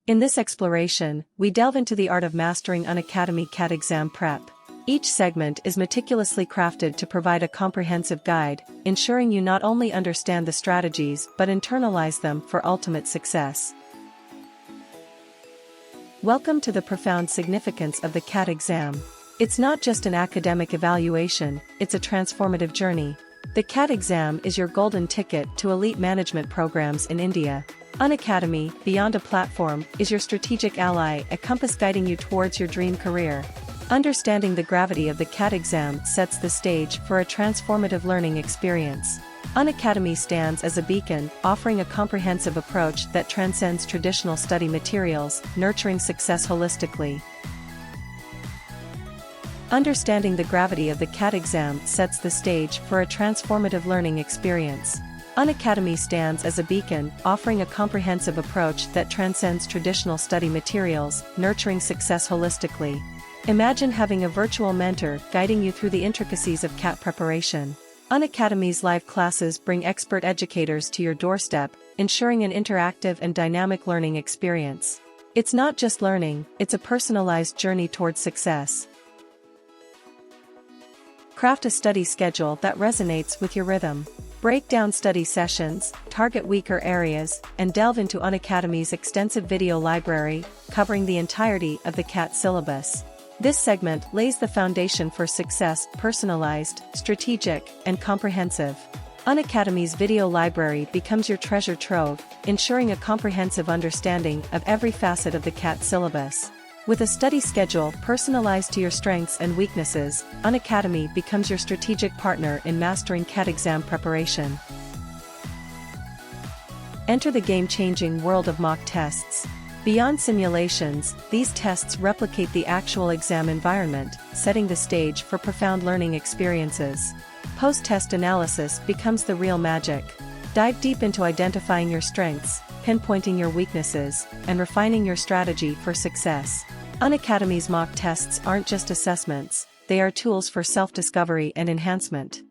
In this exploration, we delve into the art of mastering UnacademyCAT exam prep. Each segment is meticulously crafted to provide a comprehensive guide, ensuring you not only understand the strategies but internalize them for ultimate success. Welcome to the profound significance of the CAT exam. It's not just an academic evaluation, it's a transformative journey. The CAT exam is your golden ticket to elite management programs in India. Unacademy, beyond a platform, is your strategic ally, a compass guiding you towards your dream career. Understanding the gravity of the CAT exam sets the stage for a transformative learning experience. Unacademy stands as a beacon, offering a comprehensive approach that transcends traditional study materials, nurturing success holistically. Understanding the gravity of the CAT exam sets the stage for a transformative learning experience. Unacademy stands as a beacon, offering a comprehensive approach that transcends traditional study materials, nurturing success holistically. Imagine having a virtual mentor guiding you through the intricacies of CAT preparation. Unacademy's live classes bring expert educators to your doorstep, ensuring an interactive and dynamic learning experience. It's not just learning, it's a personalized journey towards success. Craft a study schedule that resonates with your rhythm. Break down study sessions, target weaker areas, and delve into Unacademy's extensive video library, covering the entirety of the CAT syllabus. This segment lays the foundation for success: personalized, strategic, and comprehensive. Unacademy's video library becomes your treasure trove, ensuring a comprehensive understanding of every facet of the CAT syllabus. With a study schedule personalized to your strengths and weaknesses, Unacademy becomes your strategic partner in mastering CAT exam preparation. Enter the game-changing world of mock tests. Beyond simulations, these tests replicate the actual exam environment, setting the stage for profound learning experiences. Post-test analysis becomes the real magic. Dive deep into identifying your strengths, pinpointing your weaknesses, and refining your strategy for success. Unacademy's mock tests aren't just assessments, they are tools for self-discovery and enhancement.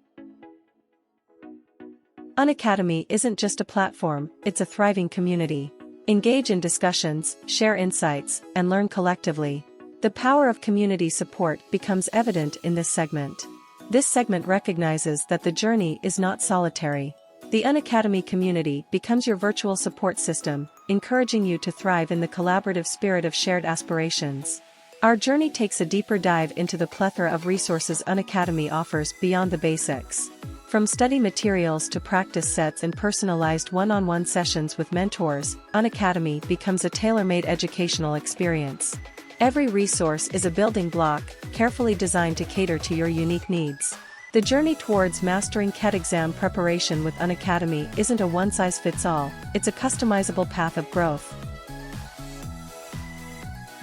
Unacademy isn't just a platform, it's a thriving community. Engage in discussions, share insights, and learn collectively. The power of community support becomes evident in this segment. This segment recognizes that the journey is not solitary. The Unacademy community becomes your virtual support system, encouraging you to thrive in the collaborative spirit of shared aspirations. Our journey takes a deeper dive into the plethora of resources Unacademy offers beyond the basics. From study materials to practice sets and personalized one-on-one sessions with mentors, Unacademy becomes a tailor-made educational experience. Every resource is a building block, carefully designed to cater to your unique needs. The journey towards mastering CAT exam preparation with Unacademy isn't a one-size-fits-all, it's a customizable path of growth.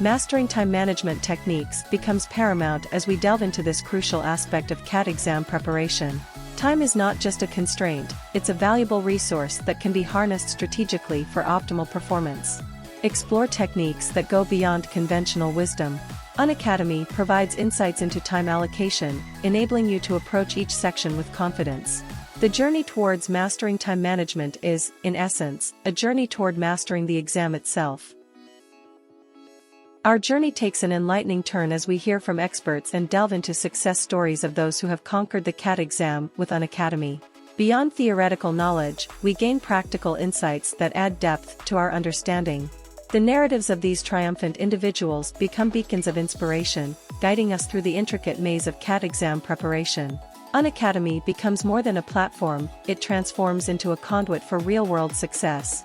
Mastering time management techniques becomes paramount as we delve into this crucial aspect of CAT exam preparation. Time is not just a constraint, it's a valuable resource that can be harnessed strategically for optimal performance. Explore techniques that go beyond conventional wisdom. Unacademy provides insights into time allocation, enabling you to approach each section with confidence. The journey towards mastering time management is, in essence, a journey toward mastering the exam itself. Our journey takes an enlightening turn as we hear from experts and delve into success stories of those who have conquered the CAT exam with Unacademy. Beyond theoretical knowledge, we gain practical insights that add depth to our understanding. The narratives of these triumphant individuals become beacons of inspiration, guiding us through the intricate maze of CAT exam preparation. Unacademy becomes more than a platform, it transforms into a conduit for real-world success.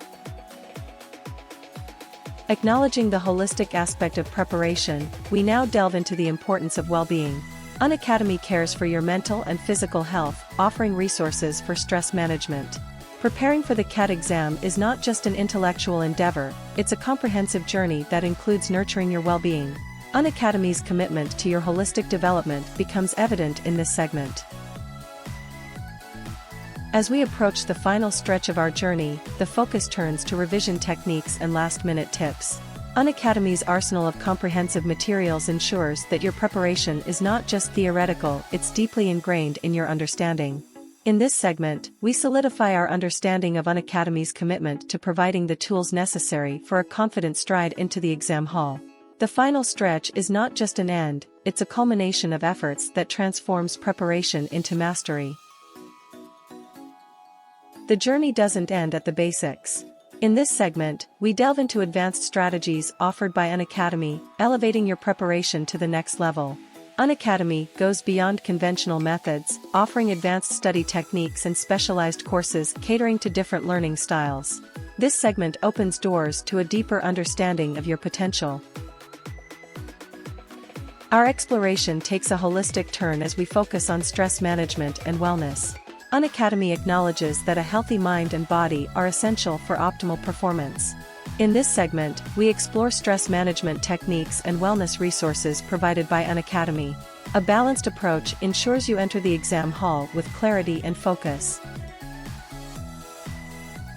Acknowledging the holistic aspect of preparation, we now delve into the importance of well-being. Unacademy cares for your mental and physical health, offering resources for stress management. Preparing for the CAT exam is not just an intellectual endeavor, it's a comprehensive journey that includes nurturing your well-being. Unacademy's commitment to your holistic development becomes evident in this segment. As we approach the final stretch of our journey, the focus turns to revision techniques and last-minute tips. Unacademy's arsenal of comprehensive materials ensures that your preparation is not just theoretical, it's deeply ingrained in your understanding. In this segment, we solidify our understanding of Unacademy's commitment to providing the tools necessary for a confident stride into the exam hall. The final stretch is not just an end, it's a culmination of efforts that transforms preparation into mastery. The journey doesn't end at the basics. In this segment, we delve into advanced strategies offered by Unacademy, elevating your preparation to the next level. Unacademy goes beyond conventional methods, offering advanced study techniques and specialized courses catering to different learning styles. This segment opens doors to a deeper understanding of your potential. Our exploration takes a holistic turn as we focus on stress management and wellness. Unacademy acknowledges that a healthy mind and body are essential for optimal performance. In this segment, we explore stress management techniques and wellness resources provided by Unacademy. A balanced approach ensures you enter the exam hall with clarity and focus.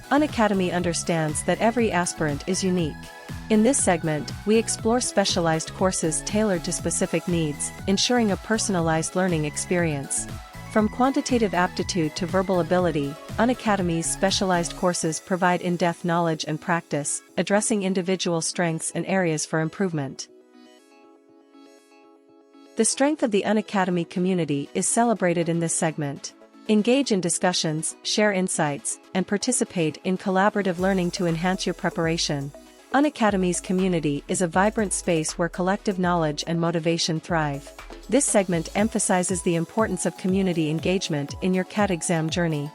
Unacademy understands that every aspirant is unique. In this segment, we explore specialized courses tailored to specific needs, ensuring a personalized learning experience. From quantitative aptitude to verbal ability, Unacademy's specialized courses provide in-depth knowledge and practice, addressing individual strengths and areas for improvement. The strength of the Unacademy community is celebrated in this segment. Engage in discussions, share insights, and participate in collaborative learning to enhance your preparation. Unacademy's community is a vibrant space where collective knowledge and motivation thrive. This segment emphasizes the importance of community engagement in your CAT exam journey.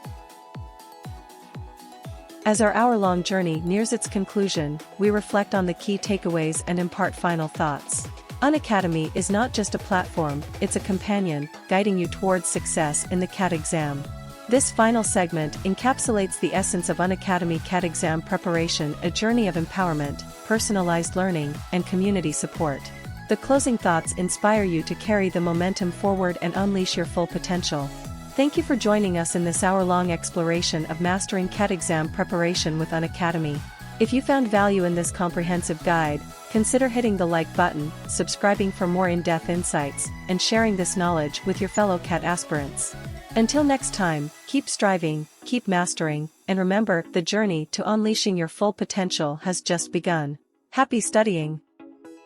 As our hour-long journey nears its conclusion, we reflect on the key takeaways and impart final thoughts. Unacademy is not just a platform, it's a companion, guiding you towards success in the CAT exam. This final segment encapsulates the essence of UnacademyCAT exam preparation, a journey of empowerment, personalized learning, and community support. The closing thoughts inspire you to carry the momentum forward and unleash your full potential. Thank you for joining us in this hour-long exploration of mastering CAT exam preparation with Unacademy. If you found value in this comprehensive guide, consider hitting the like button, subscribing for more in-depth insights, and sharing this knowledge with your fellow CAT aspirants. Until next time, keep striving, keep mastering, and remember, the journey to unleashing your full potential has just begun. Happy studying!